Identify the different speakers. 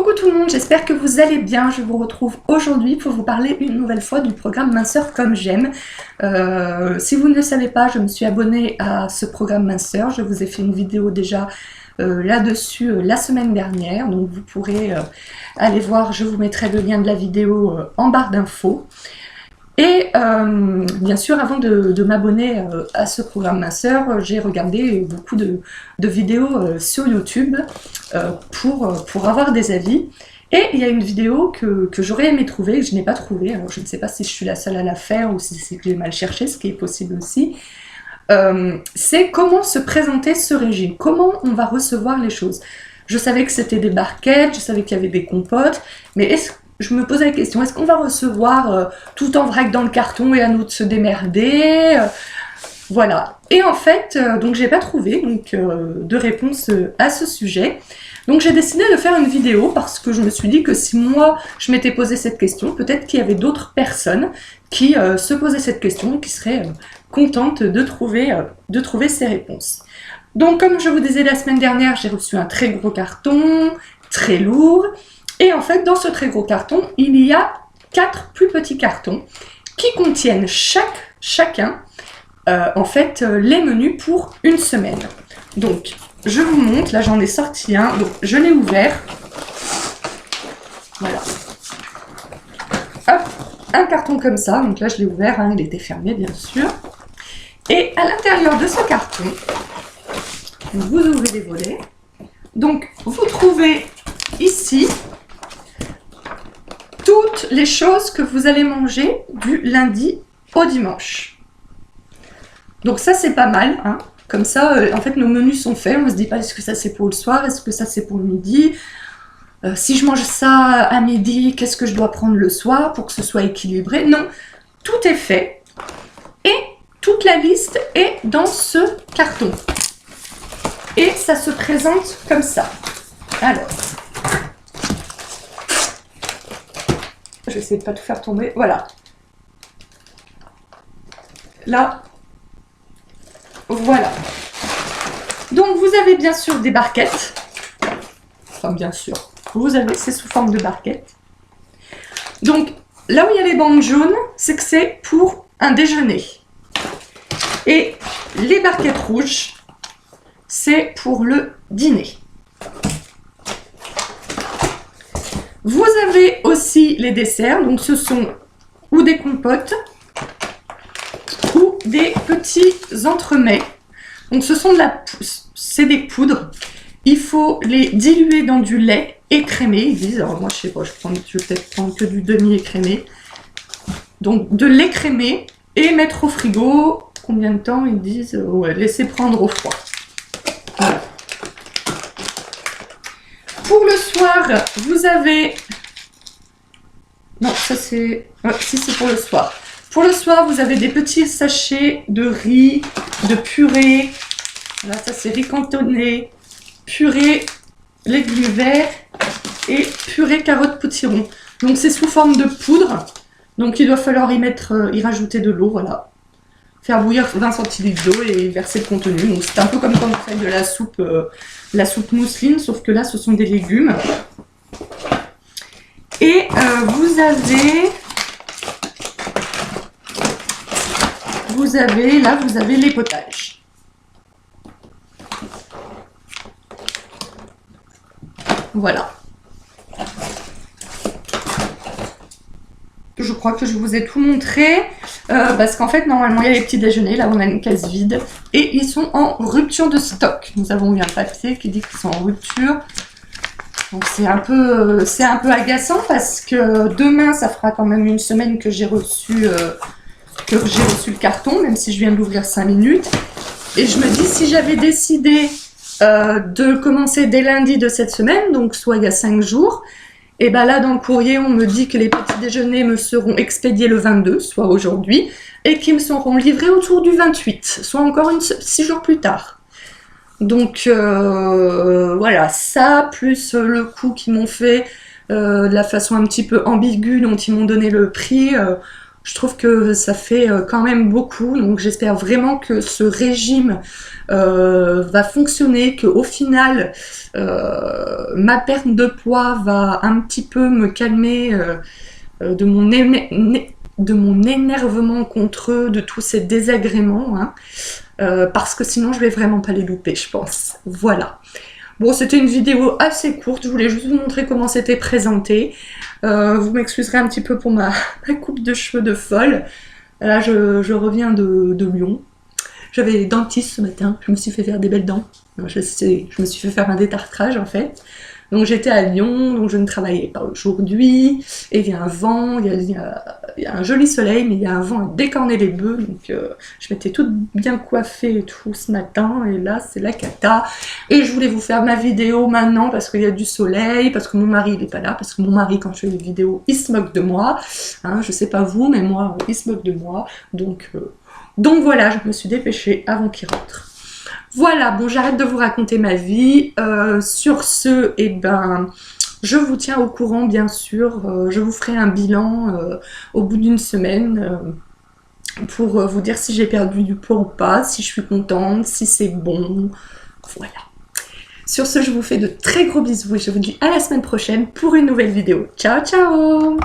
Speaker 1: Coucou tout le monde, j'espère que vous allez bien. Je vous retrouve aujourd'hui pour vous parler une nouvelle fois du programme Minceur comme j'aime. Si vous ne le savez pas, je me suis abonnée à ce programme Minceur. Je vous ai fait une vidéo déjà là-dessus la semaine dernière. Donc vous pourrez aller voir, je vous mettrai le lien de la vidéo en barre d'infos. Et bien sûr, avant de m'abonner à ce programme Minceur, j'ai regardé beaucoup de vidéos sur YouTube pour avoir des avis. Et il y a une vidéo que j'aurais aimé trouver, que je n'ai pas trouvée. Alors je ne sais pas si je suis la seule à la faire ou si c'est que j'ai mal cherché, ce qui est possible aussi. C'est comment se présenter ce régime, comment on va recevoir les choses. Je savais que c'était des barquettes, je savais qu'il y avait des compotes, mais je me posais la question, est-ce qu'on va recevoir tout en vrac dans le carton et à nous de se démerder voilà. Et en fait, donc j'ai pas trouvé de réponse à ce sujet. Donc j'ai décidé de faire une vidéo parce que je me suis dit que si moi je m'étais posé cette question, peut-être qu'il y avait d'autres personnes qui se posaient cette question et qui seraient contentes de trouver ces réponses. Donc comme je vous disais la semaine dernière, j'ai reçu un très gros carton, très lourd. Et en fait, dans ce très gros carton, il y a 4 plus petits cartons qui contiennent chacun en fait les menus pour une semaine. Donc, je vous montre, là j'en ai sorti un, donc je l'ai ouvert. Voilà. Hop, un carton comme ça, donc là je l'ai ouvert, hein, il était fermé bien sûr. Et à l'intérieur de ce carton, vous ouvrez les volets. Donc, vous trouvez ici toutes les choses que vous allez manger du lundi au dimanche. Donc ça c'est pas mal, hein. Comme ça en fait nos menus sont faits, on ne se dit pas est-ce que ça c'est pour le soir, est-ce que ça c'est pour le midi, si je mange ça à midi, qu'est-ce que je dois prendre le soir pour que ce soit équilibré. Non, tout est fait et toute la liste est dans ce carton. Et ça se présente comme ça. Alors, je vais essayer de ne pas tout faire tomber. Voilà. Là, voilà. Donc, vous avez bien sûr des barquettes. Enfin, bien sûr. Vous avez, c'est sous forme de barquettes. Donc, là où il y a les bandes jaunes, c'est que c'est pour un déjeuner. Et les barquettes rouges, c'est pour le dîner. Vous avez aussi les desserts, donc ce sont ou des compotes ou des petits entremets. Donc ce sont c'est des poudres. Il faut les diluer dans du lait écrémé. Ils disent, alors moi je sais pas, je vais peut-être prendre que du demi-écrémé. Donc de l'écrémé et mettre au frigo. Combien de temps ils disent? Ouais, laisser prendre au froid. Voilà. Pour le soir, vous avez... Non, ça c'est... Ouais, si, c'est pour le soir. Pour le soir, vous avez des petits sachets de riz, de purée. Là, ça c'est riz cantonné, purée, légumes verts et purée carottes potiron. Donc c'est sous forme de poudre. Donc il doit falloir y rajouter de l'eau, voilà. Faire bouillir 20 centilitres d'eau et verser le contenu. Donc c'est un peu comme quand on fait de la soupe mousseline, sauf que là ce sont des légumes. Et vous avez les potages. Voilà. Je crois que je vous ai tout montré, parce qu'en fait, normalement, il y a les petits déjeuners, là on a une case vide, et ils sont en rupture de stock. Nous avons eu un papier qui dit qu'ils sont en rupture. Donc c'est un peu agaçant, parce que demain, ça fera quand même une semaine que j'ai reçu le carton, même si je viens d'ouvrir 5 minutes. Et je me dis, si j'avais décidé de commencer dès lundi de cette semaine, donc soit il y a 5 jours, et bien là, dans le courrier, on me dit que les petits déjeuners me seront expédiés le 22, soit aujourd'hui, et qu'ils me seront livrés autour du 28, soit encore 6 jours plus tard. Donc voilà, ça, plus le coup qu'ils m'ont fait, de la façon un petit peu ambiguë dont ils m'ont donné le prix, Je trouve que ça fait quand même beaucoup, donc j'espère vraiment que ce régime va fonctionner, qu'au final, ma perte de poids va un petit peu me calmer de mon énervement contre eux, de tous ces désagréments, hein, parce que sinon je vais vraiment pas les louper, je pense. Voilà. Bon, c'était une vidéo assez courte, je voulais juste vous montrer comment c'était présenté. Vous m'excuserez un petit peu pour ma coupe de cheveux de folle. Là, je reviens de Lyon. J'avais les dentistes ce matin, je me suis fait faire des belles dents. Je me suis fait faire un détartrage en fait. Donc j'étais à Lyon, donc je ne travaillais pas aujourd'hui, et il y a un vent, il y a un joli soleil, mais il y a un vent à décorner les bœufs, donc je m'étais toute bien coiffée et tout ce matin, et là c'est la cata. Et je voulais vous faire ma vidéo maintenant, parce qu'il y a du soleil, parce que mon mari il n'est pas là, parce que mon mari quand je fais des vidéos, il se moque de moi, hein, je sais pas vous, mais moi il se moque de moi, donc voilà, je me suis dépêchée avant qu'il rentre. Voilà, bon, j'arrête de vous raconter ma vie. Sur ce, eh ben, je vous tiens au courant, bien sûr. Je vous ferai un bilan au bout d'une semaine pour vous dire si j'ai perdu du poids ou pas, si je suis contente, si c'est bon. Voilà. Sur ce, je vous fais de très gros bisous et je vous dis à la semaine prochaine pour une nouvelle vidéo. Ciao, ciao!